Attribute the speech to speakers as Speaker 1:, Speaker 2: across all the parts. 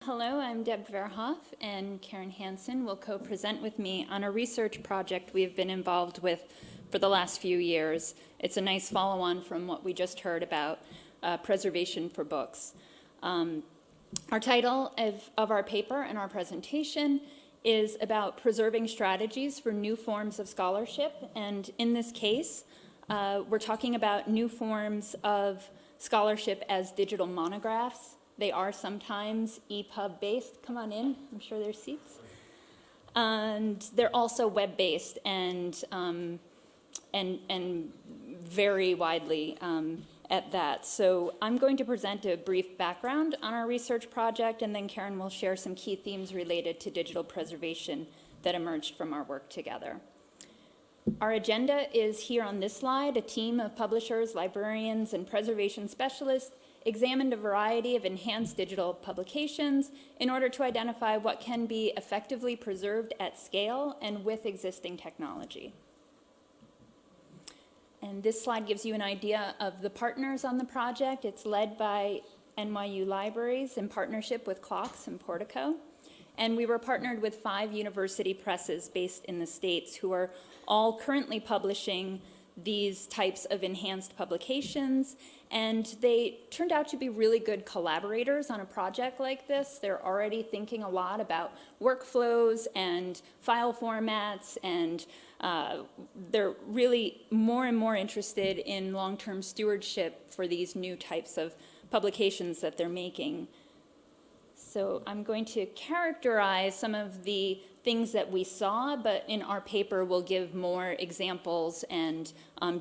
Speaker 1: Hello, I'm Deb Verhoff, and Karen Hanson will co-present with me on a research project we've been involved with for the last few years. It's a nice follow-on from what we just heard about preservation for books. Our title of our paper and our presentation is about preserving strategies for new forms of scholarship, and in this case, we're talking about new forms of scholarship as digital monographs. They are sometimes EPUB-based. Come on in, I'm sure there's seats. And they're also web-based and vary widely at that. So I'm going to present a brief background on our research project, and then Karen will share some key themes related to digital preservation that emerged from our work together. Our agenda is here on this slide. A team of publishers, librarians, and preservation specialists examined a variety of enhanced digital publications in order to identify what can be effectively preserved at scale and with existing technology. And this slide gives you an idea of the partners on the project. It's led by NYU Libraries in partnership with Clocks and Portico. And we were partnered with 5 university presses based in the States who are all currently publishing these types of enhanced publications, and they turned out to be really good collaborators on a project like this. They're already thinking a lot about workflows and file formats, and they're really more and more interested in long-term stewardship for these new types of publications that they're making. So I'm going to characterize some of the things that we saw, but in our paper we'll give more examples and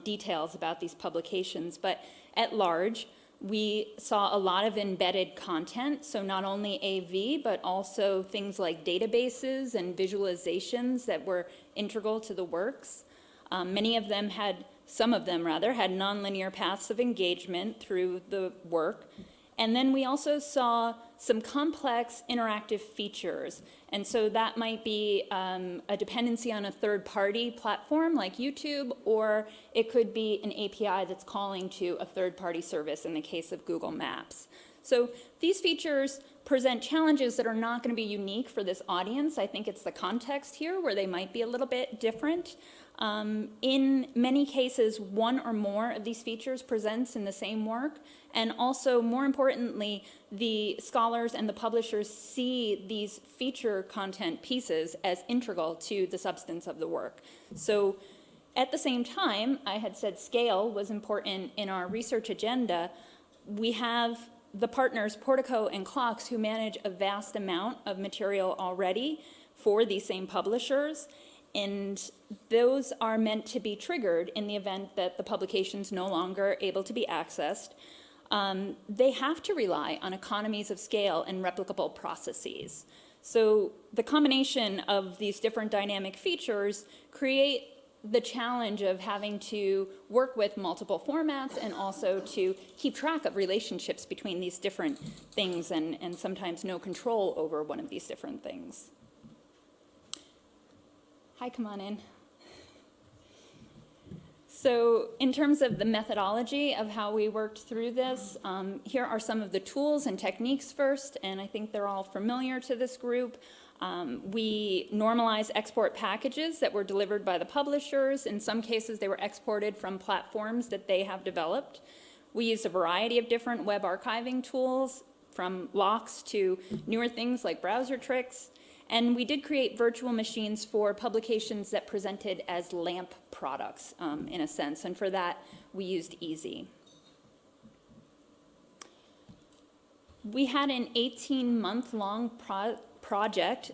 Speaker 1: details about these publications. But at large, we saw a lot of embedded content, so not only AV, but also things like databases and visualizations that were integral to the works. Some of them had nonlinear paths of engagement through the work. And then we also saw some complex interactive features. And so that might be a dependency on a third-party platform like YouTube, or it could be an API that's calling to a third-party service in the case of Google Maps. So these features present challenges that are not going to be unique for this audience. I think it's the context here where they might be a little bit different. In many cases, one or more of these features presents in the same work, and also, more importantly, the scholars and the publishers see these feature content pieces as integral to the substance of the work. So at the same time, I had said scale was important in our research agenda. We have the partners, Portico and Clocks, who manage a vast amount of material already for these same publishers. And those are meant to be triggered in the event that the publication's no longer able to be accessed. They have to rely on economies of scale and replicable processes. So the combination of these different dynamic features create the challenge of having to work with multiple formats and also to keep track of relationships between these different things and sometimes no control over one of these different things. Hi, come on in. So in terms of the methodology of how we worked through this, here are some of the tools and techniques first, and I think they're all familiar to this group. We normalize export packages that were delivered by the publishers. In some cases, they were exported from platforms that they have developed. We used a variety of different web archiving tools, from locks to newer things like browser tricks. And we did create virtual machines for publications that presented as LAMP products, in a sense, and for that, we used Easy. We had an 18-month-long project.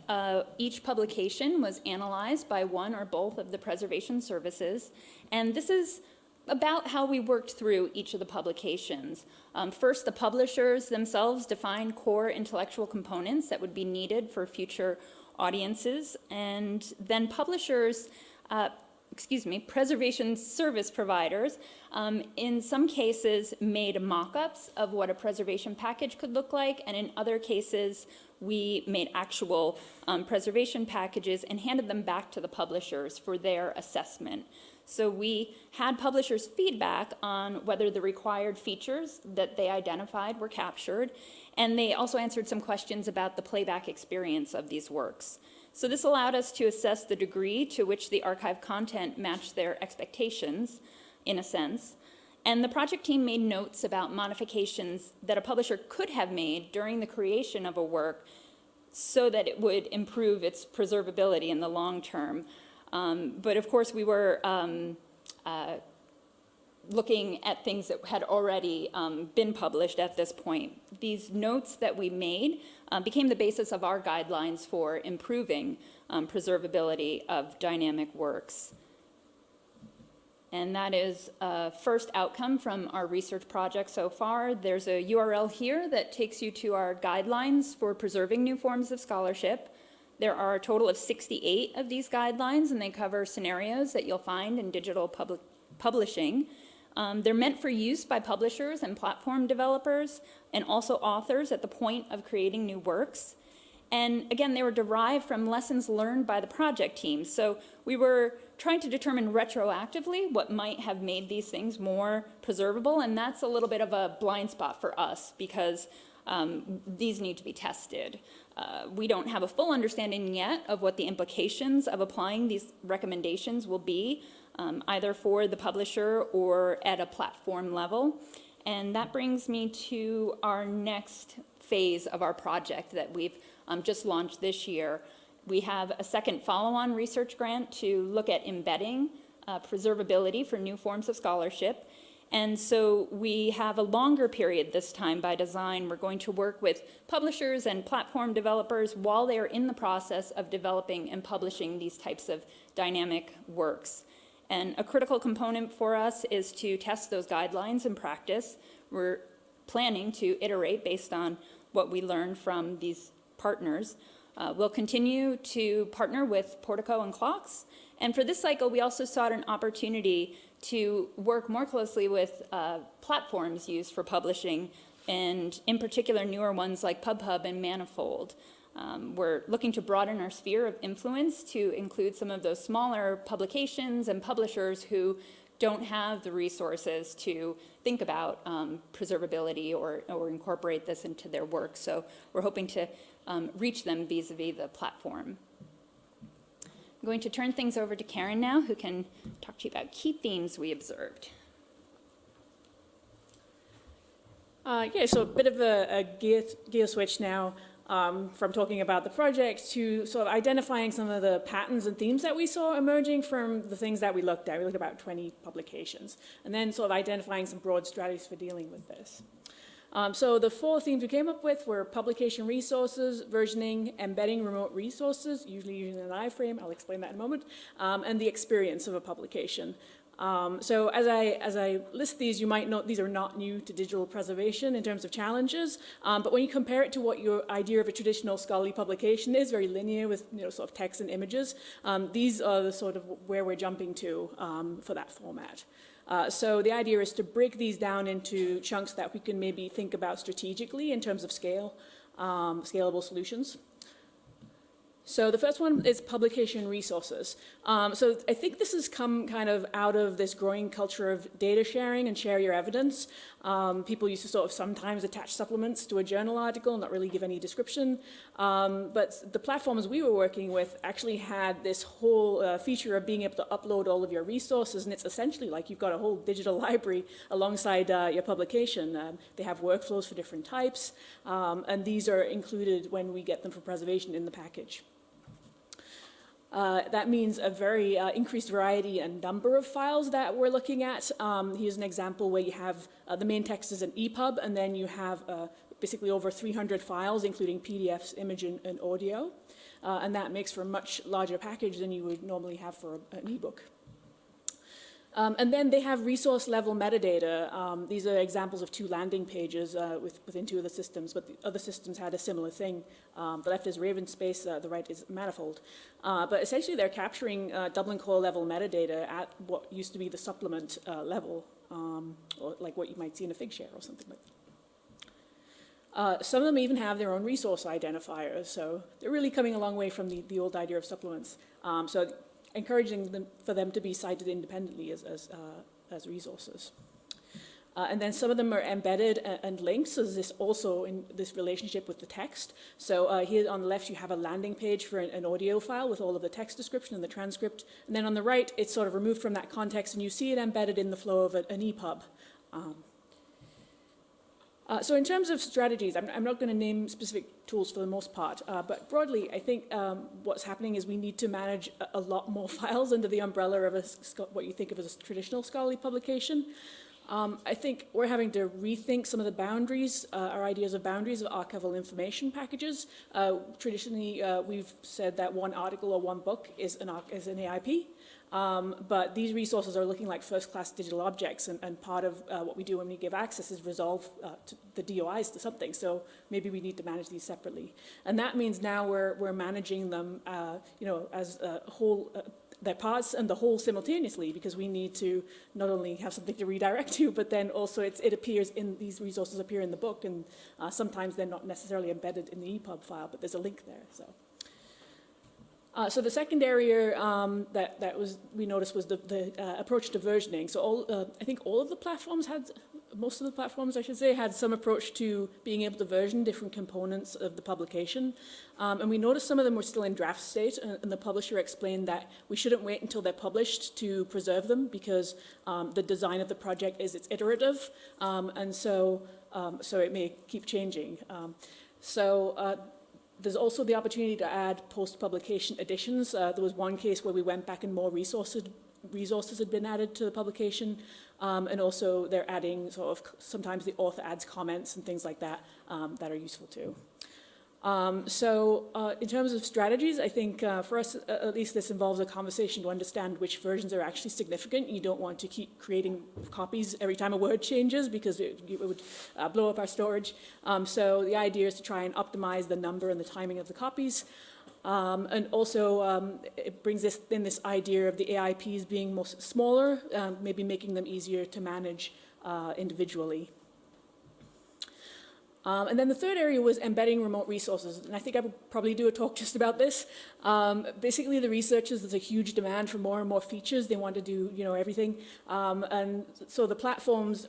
Speaker 1: Each publication was analyzed by one or both of the preservation services, and this is about how we worked through each of the publications. First, the publishers themselves defined core intellectual components that would be needed for future audiences, and then preservation service providers, in some cases made mock-ups of what a preservation package could look like, and in other cases we made actual preservation packages and handed them back to the publishers for their assessment. So we had publishers' feedback on whether the required features that they identified were captured, and they also answered some questions about the playback experience of these works. So this allowed us to assess the degree to which the archive content matched their expectations, in a sense. And the project team made notes about modifications that a publisher could have made during the creation of a work so that it would improve its preservability in the long term. But of course, we were looking at things that had already been published at this point. These notes that we made became the basis of our guidelines for improving preservability of dynamic works. And that is a first outcome from our research project so far. There's a URL here that takes you to our guidelines for preserving new forms of scholarship. There are a total of 68 of these guidelines, and they cover scenarios that you'll find in digital publishing. They're meant for use by publishers and platform developers, and also authors at the point of creating new works. And again, they were derived from lessons learned by the project team. So we were trying to determine retroactively what might have made these things more preservable, and that's a little bit of a blind spot for us because these need to be tested. We don't have a full understanding yet of what the implications of applying these recommendations will be, either for the publisher or at a platform level. And that brings me to our next phase of our project that we've just launched this year. We have a second follow-on research grant to look at embedding preservability for new forms of scholarship. And so we have a longer period this time by design. We're going to work with publishers and platform developers while they are in the process of developing and publishing these types of dynamic works. And a critical component for us is to test those guidelines in practice. We're planning to iterate based on what we learned from these partners. We'll continue to partner with Portico and Clocks. And for this cycle, we also sought an opportunity to work more closely with platforms used for publishing, and in particular, newer ones like PubPub and Manifold. We're looking to broaden our sphere of influence to include some of those smaller publications and publishers who don't have the resources to think about preservability or incorporate this into their work. So we're hoping to reach them vis-a-vis the platform. I'm going to turn things over to Karen now, who can talk to you about key themes we observed.
Speaker 2: So a bit of a gear switch now from talking about the project to sort of identifying some of the patterns and themes that we saw emerging from the things that we looked at. We looked at about 20 publications, and then sort of identifying some broad strategies for dealing with this. So the 4 themes we came up with were publication resources, versioning, embedding remote resources, usually using an iframe, I'll explain that in a moment, and the experience of a publication. So as I list these, you might note these are not new to digital preservation in terms of challenges, but when you compare it to what your idea of a traditional scholarly publication is, very linear with sort of text and images, these are the sort of where we're jumping to for that format. So the idea is to break these down into chunks that we can maybe think about strategically in terms of scale, scalable solutions. So the first one is publication resources. So I think this has come kind of out of this growing culture of data sharing and share your evidence. People used to sort of sometimes attach supplements to a journal article, not really give any description. But the platforms we were working with actually had this whole feature of being able to upload all of your resources, and it's essentially like you've got a whole digital library alongside your publication. They have workflows for different types, and these are included when we get them for preservation in the package. That means a very increased variety and number of files that we're looking at. Here's an example where you have the main text is an EPUB, and then you have basically over 300 files, including PDFs, image, and audio. And that makes for a much larger package than you would normally have for an ebook. And then they have resource level metadata. These are examples of 2 landing pages within 2 of the systems, but the other systems had a similar thing. The left is Raven Space, the right is Manifold. But essentially they're capturing Dublin Core level metadata at what used to be the supplement level, or like what you might see in a Figshare or something like that. Some of them even have their own resource identifiers, so they're really coming a long way from the old idea of supplements. So encouraging them for them to be cited independently as resources. And then some of them are embedded and linked, so there's this also in this relationship with the text. So here on the left you have a landing page for an audio file with all of the text description and the transcript. And then on the right it's sort of removed from that context and you see it embedded in the flow of an EPUB. So in terms of strategies, I'm not going to name specific tools for the most part, but broadly I think what's happening is we need to manage a lot more files under the umbrella of what you think of as a traditional scholarly publication. I think we're having to rethink some of the boundaries, our ideas of boundaries of archival information packages. Traditionally, we've said that one article or one book is an AIP, but these resources are looking like first-class digital objects, and part of what we do when we give access is resolve the DOIs to something, so maybe we need to manage these separately. And that means now we're managing them as a whole, their parts and the whole simultaneously, because we need to not only have something to redirect to, but then also it appears in, these resources appear in the book, and sometimes they're not necessarily embedded in the EPUB file, but there's a link there. So the second area that we noticed was the approach to versioning. So I think all of the platforms most of the platforms, I should say, had some approach to being able to version different components of the publication. And we noticed some of them were still in draft state, and the publisher explained that we shouldn't wait until they're published to preserve them, because the design of the project is it's iterative, and so it may keep changing. There's also the opportunity to add post-publication additions. There was one case where we went back and more resources had been added to the publication, and also they're adding sometimes the author adds comments and things like that that are useful too. In terms of strategies, I think for us, at least this involves a conversation to understand which versions are actually significant. You don't want to keep creating copies every time a word changes, because it would blow up our storage. So the idea is to try and optimize the number and the timing of the copies. And also it brings in this idea of the AIPs being smaller, maybe making them easier to manage individually. And then the third area was embedding remote resources, and I think I would probably do a talk just about this. Basically, the researchers, there's a huge demand for more and more features. They want to do, everything, and so the platforms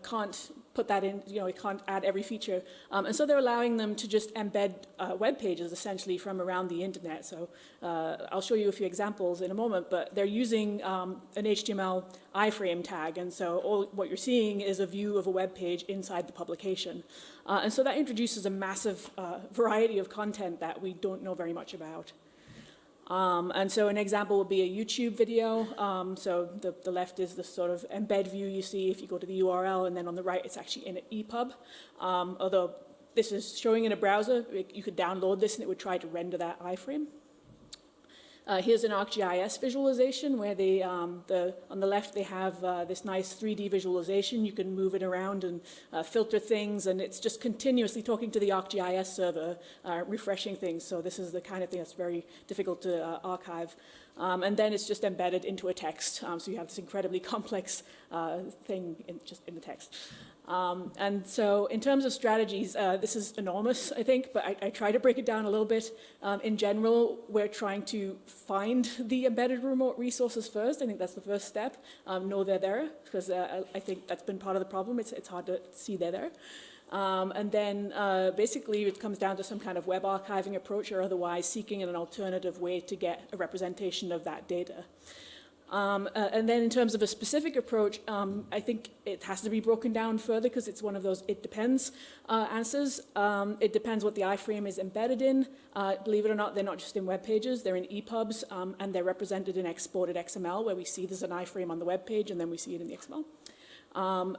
Speaker 2: can't put that in, it can't add every feature, and so they're allowing them to just embed web pages essentially from around the internet. So I'll show you a few examples in a moment, but they're using an HTML iframe tag, and so what you're seeing is a view of a web page inside the publication. And so that introduces a massive variety of content that we don't know very much about. And so an example would be a YouTube video. So the left is the sort of embed view you see if you go to the URL, and then on the right it's actually in an EPUB. Although this is showing in a browser, you could download this and it would try to render that iframe. Here's an ArcGIS visualization where on the left they have this nice 3D visualization. You can move it around and filter things, and it's just continuously talking to the ArcGIS server, refreshing things. So this is the kind of thing that's very difficult to archive. And then it's just embedded into a text. So you have this incredibly complex thing just in the text. And so in terms of strategies, this is enormous, I think, but I try to break it down a little bit. In general, we're trying to find the embedded remote resources first. I think that's the first step. Know they're there, because I think that's been part of the problem. It's hard to see they're there. And then basically it comes down to some kind of web archiving approach, or otherwise seeking an alternative way to get a representation of that data. And then in terms of a specific approach, I think it has to be broken down further, because it's one of those it depends answers. It depends what the iframe is embedded in. Believe it or not, they're not just in web pages, they're in EPUBs, and they're represented in exported XML, where we see there's an iframe on the web page and then we see it in the XML.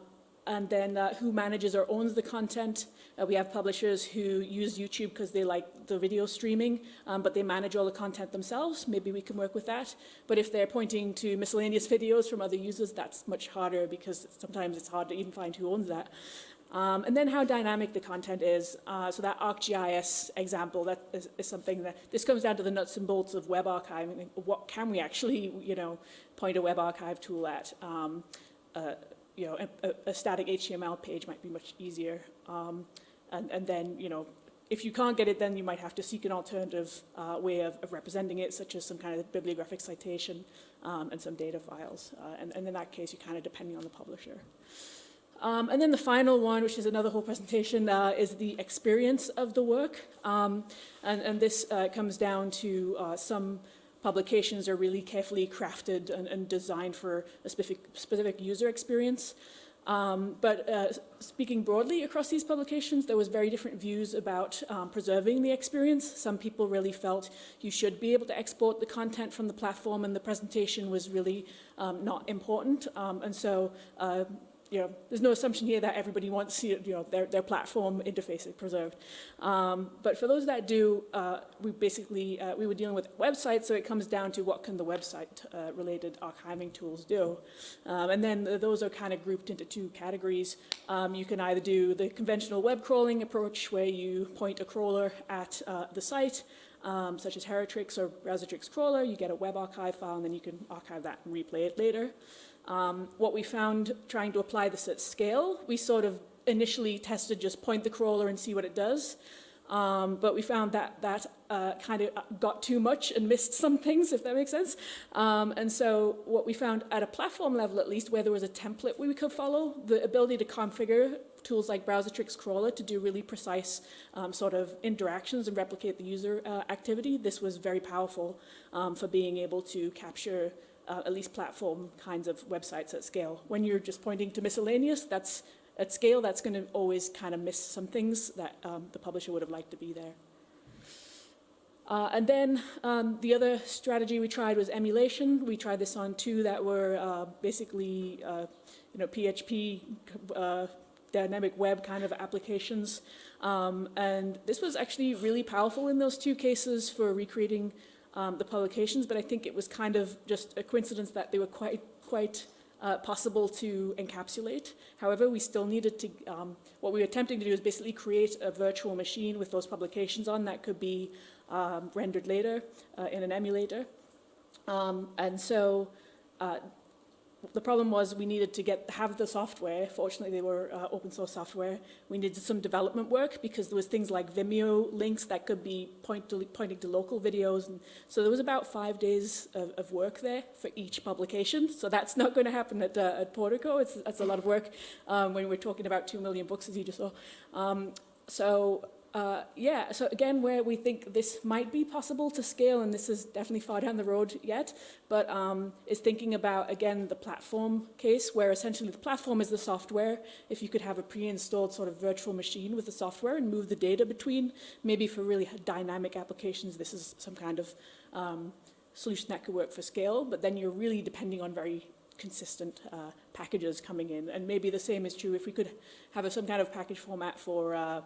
Speaker 2: And then who manages or owns the content. We have publishers who use YouTube because they like the video streaming, but they manage all the content themselves. Maybe we can work with that. But if they're pointing to miscellaneous videos from other users, that's much harder, because sometimes it's hard to even find who owns that. And then how dynamic the content is. So that ArcGIS example, that is something that, this comes down to the nuts and bolts of web archiving. What can we actually, point a web archive tool at? A static HTML page might be much easier. And then, if you can't get it, then you might have to seek an alternative way of representing it, such as some kind of bibliographic citation and some data files. And in that case, you're kind of depending on the publisher. And then the final one, which is another whole presentation, is the experience of the work. And this comes down to some publications are really carefully crafted and designed for a specific user experience. But speaking broadly across these publications, there was very different views about preserving the experience. Some people really felt you should be able to export the content from the platform, and the presentation was really not important. And so there's no assumption here that everybody wants their platform interface preserved. But for those that do, we were dealing with websites, so it comes down to what can the website-related archiving tools do. And then those are kind of grouped into two categories. You can either do the conventional web crawling approach, where you point a crawler at the site, such as Heritrix or Browsertrix crawler. You get a web archive file, and then you can archive that and replay it later. What we found trying to apply this at scale, we sort of initially tested just point the crawler and see what it does. But we found that kind of got too much and missed some things, if that makes sense. And so what we found at a platform level, at least, where there was a template we could follow, the ability to configure tools like Browsertrix crawler to do really precise sort of interactions and replicate the user activity, this was very powerful for being able to capture at least platform kinds of websites at scale. When you're just pointing to miscellaneous, at scale, that's going to always kind of miss some things that the publisher would have liked to be there. And then the other strategy we tried was emulation. We tried this on two that were basically PHP dynamic web kind of applications. And this was actually really powerful in those two cases for recreating the publications, but I think it was kind of just a coincidence that they were quite possible to encapsulate. However, we still needed to, what we were attempting to do is basically create a virtual machine with those publications on that could be rendered later in an emulator. And so the problem was we needed to have the software. Fortunately, they were open source software. We needed some development work because there was things like Vimeo links that could be pointing to local videos. And so there was about 5 days of work there for each publication. So that's not going to happen at Portico. That's a lot of work when we're talking about 2 million books, as you just saw. So again, where we think this might be possible to scale, and this is definitely far down the road yet, but is thinking about, again, the platform case, where essentially the platform is the software. If you could have a pre-installed sort of virtual machine with the software and move the data between, maybe for really dynamic applications, this is some kind of solution that could work for scale, but then you're really depending on very consistent packages coming in. And maybe the same is true if we could have some kind of package format for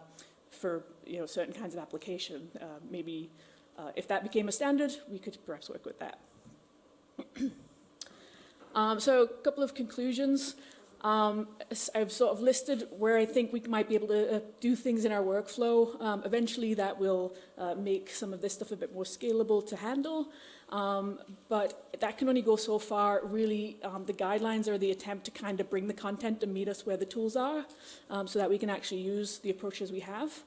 Speaker 2: certain kinds of application. Maybe if that became a standard, we could perhaps work with that. So a couple of conclusions. I've sort of listed where I think we might be able to do things in our workflow. Eventually that will make some of this stuff a bit more scalable to handle. But that can only go so far. Really, the guidelines are the attempt to kind of bring the content to meet us where the tools are so that we can actually use the approaches we have.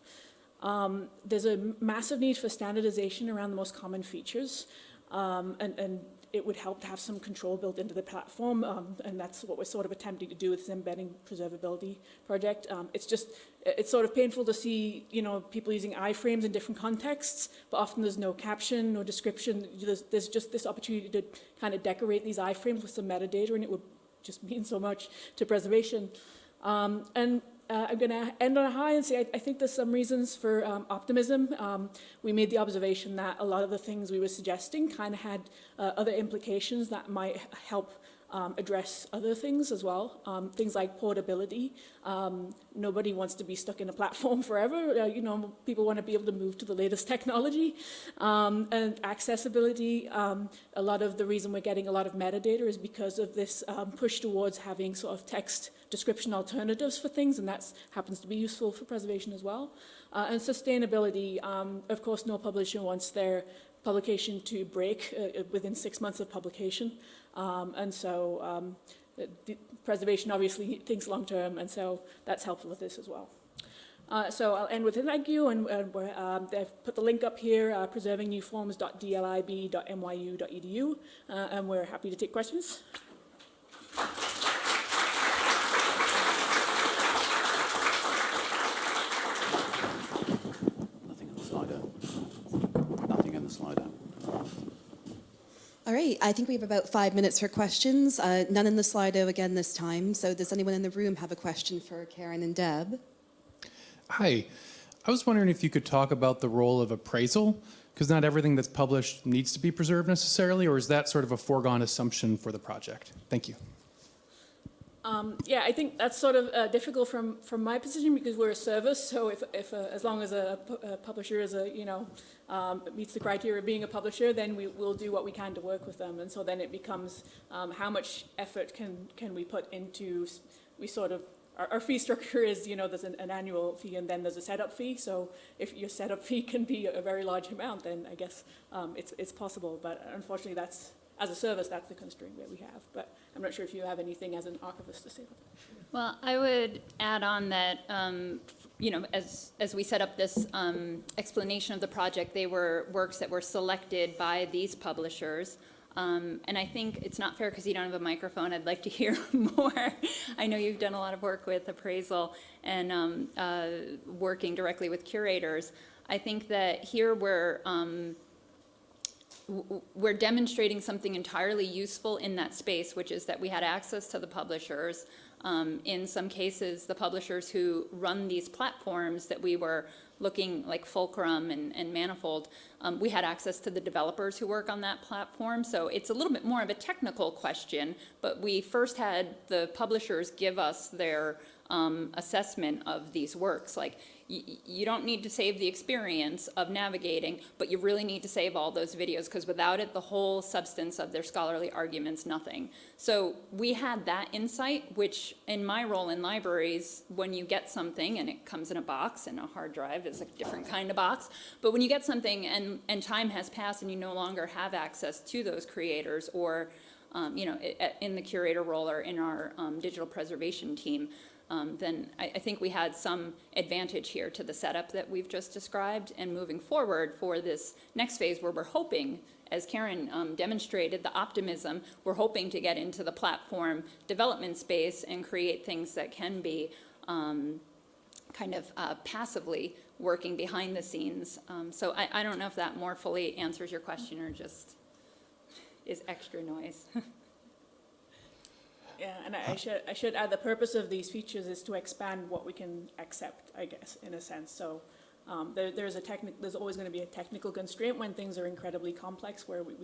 Speaker 2: There's a massive need for standardization around the most common features. And it would help to have some control built into the platform, and that's what we're sort of attempting to do with this embedding preservability project. It's sort of painful to see, people using iframes in different contexts, but often there's no caption, no description. There's just this opportunity to kind of decorate these iframes with some metadata, and it would just mean so much to preservation. I'm going to end on a high and say I think there's some reasons for optimism. We made the observation that a lot of the things we were suggesting kind of had other implications that might help address other things as well. Things like portability. Nobody wants to be stuck in a platform forever. People want to be able to move to the latest technology. And accessibility. A lot of the reason we're getting a lot of metadata is because of this push towards having sort of text description alternatives for things, and that happens to be useful for preservation as well. And sustainability. Of course, no publisher wants their publication to break within 6 months of publication. And so the preservation obviously thinks long term, and so that's helpful with this as well. So I'll end with a thank you, and I've put the link up here, preservingnewforms.dlib.nyu.edu, and we're happy to take questions.
Speaker 3: Nothing in the Slido. Nothing in the Slido.
Speaker 4: All right, I think we have about 5 minutes for questions. None in the Slido again this time. So does anyone in the room have a question for Karen and Deb?
Speaker 5: Hi. I was wondering if you could talk about the role of appraisal, because not everything that's published needs to be preserved necessarily, or is that sort of a foregone assumption for the project? Thank you.
Speaker 2: Yeah, I think that's sort of difficult from my position because we're a service. So if as long as a publisher is meets the criteria of being a publisher, then we will do what we can to work with them. And so then it becomes how much effort can we put into our fee structure is, there's an annual fee and then there's a setup fee. So if your setup fee can be a very large amount, then I guess it's possible. But unfortunately, as a service, that's the constraint that we have. But I'm not sure if you have anything as an archivist to say about that.
Speaker 1: Well, I would add on that, as we set up this explanation of the project, they were works that were selected by these publishers. And I think it's not fair because you don't have a microphone. I'd like to hear more. I know you've done a lot of work with appraisal and working directly with curators. I think that here we're demonstrating something entirely useful in that space, which is that we had access to the publishers. In some cases, the publishers who run these platforms that we were looking, like Fulcrum and Manifold, we had access to the developers who work on that platform. So it's a little bit more of a technical question, but we first had the publishers give us their assessment of these works. Like, you don't need to save the experience of navigating, but you really need to save all those videos, because without it, the whole substance of their scholarly arguments, nothing. So we had that insight, which in my role in libraries, when you get something and it comes in a box, and a hard drive is a different kind of box, but when you get something and time has passed and you no longer have access to those creators, or in the curator role or in our digital preservation team, then I think we had some advantage here to the setup that we've just described. And moving forward for this next phase, where we're hoping, as Karen demonstrated, the optimism, we're hoping to get into the platform development space and create things that can be passively working behind the scenes. So I don't know if that more fully answers your question or just is extra noise.
Speaker 2: Yeah, and I should add, the purpose of these features is to expand what we can accept, I guess, in a sense. So there's always going to be a technical constraint when things are incredibly complex, where we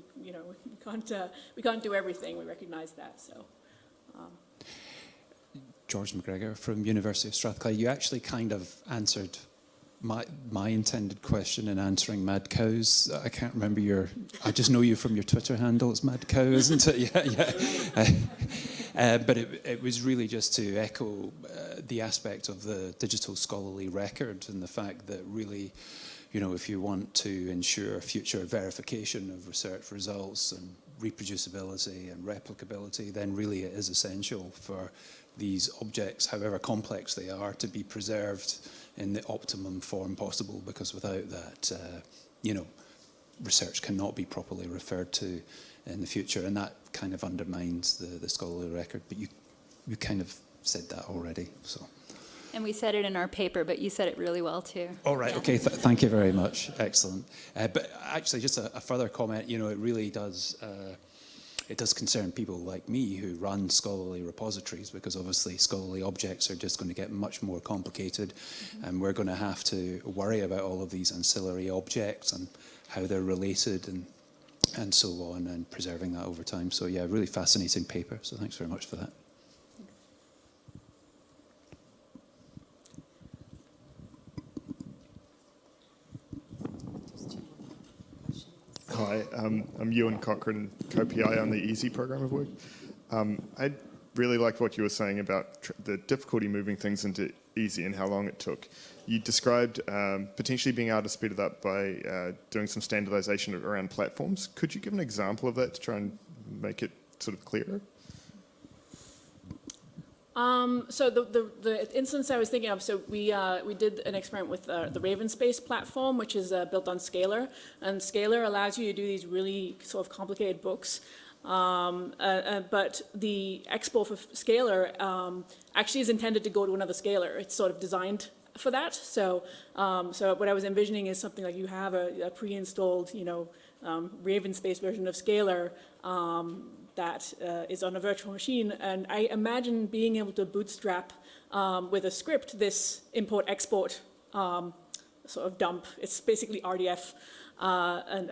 Speaker 2: can't do everything. We recognize that. So.
Speaker 3: George McGregor from University of Strathclyde. You actually kind of answered my intended question in answering Mad Cows. I can't remember I just know you from your Twitter handle. It's Mad Cow, isn't it? Yeah. But it was really just to echo the aspect of the digital scholarly record and the fact that really, if you want to ensure future verification of research results and reproducibility and replicability, then really it is essential for these objects, however complex they are, to be preserved in the optimum form possible, because without that, research cannot be properly referred to in the future, and that kind of undermines the scholarly record. But you kind of said that already, so.
Speaker 1: And we said it in our paper, but you said it really well too.
Speaker 3: All right, yeah. Okay, thank you very much. Excellent. But actually, just a further comment, it really does... It does concern people like me who run scholarly repositories, because obviously scholarly objects are just going to get much more complicated, and we're going to have to worry about all of these ancillary objects and how they're related and so on, and preserving that over time. So yeah, really fascinating paper. So thanks very much for that.
Speaker 6: Hi, I'm Ewan Cochrane, co-PI on the EASY program of work. I really liked what you were saying about the difficulty moving things into EASY and how long it took. You described potentially being able to speed it up by doing some standardization around platforms. Could you give an example of that to try and make it sort of clearer?
Speaker 2: So the instance I was thinking of, so we did an experiment with the Raven Space platform, which is built on Scalar, and Scalar allows you to do these really sort of complicated books. But the export for Scalar actually is intended to go to another scalar. It's sort of designed for that. So what I was envisioning is something like you have a pre-installed, Raven Space version of Scalar that is on a virtual machine, and I imagine being able to bootstrap with a script this import-export sort of dump. It's basically RDF and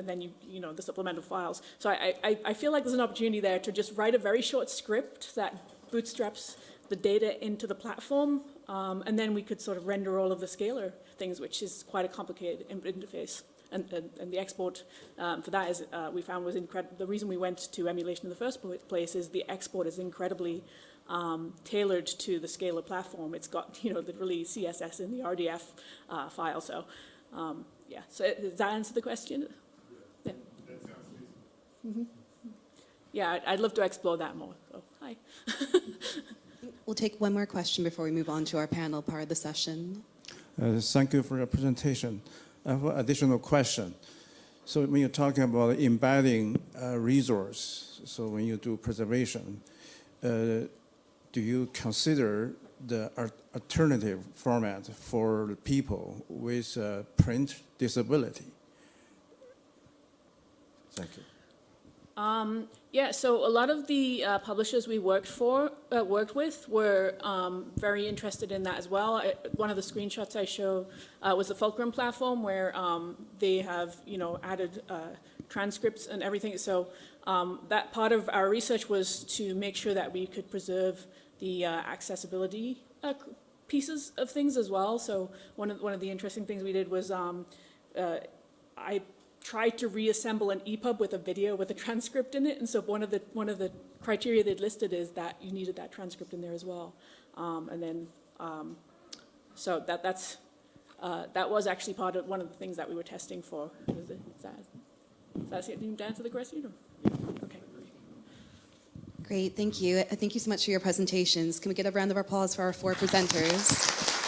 Speaker 2: then the supplemental files. So I feel like there's an opportunity there to just write a very short script that bootstraps the data into the platform, and then we could sort of render all of the Scalar things, which is quite a complicated interface. And the export for that is, we found was incredible. The reason we went to emulation in the first place is the export is incredibly tailored to the Scalar platform. It's got, literally CSS in the RDF file. So, yeah. So does that answer the question? Yeah. Mm-hmm. Yeah, I'd love to explore that more. So, hi.
Speaker 4: We'll take one more question before we move on to our panel part of the session.
Speaker 7: Thank you for your presentation. I have an additional question. So when you're talking about embedding resource, so when you do preservation, do you consider the alternative format for people with print disability? Thank you.
Speaker 2: Yeah, so a lot of the publishers we worked with were very interested in that as well. One of the screenshots I show was the Fulcrum platform, where they have added transcripts and everything. So that part of our research was to make sure that we could preserve the accessibility pieces of things as well. So one of the interesting things we did was I tried to reassemble an EPUB with a video with a transcript in it, and so one of the criteria they'd listed is that you needed that transcript in there as well, and then so that was actually part of one of the things that we were testing for. Does that seem to answer the question? Or? Okay.
Speaker 4: Great, thank you. Thank you so much for your presentations. Can we get a round of applause for our 4 presenters?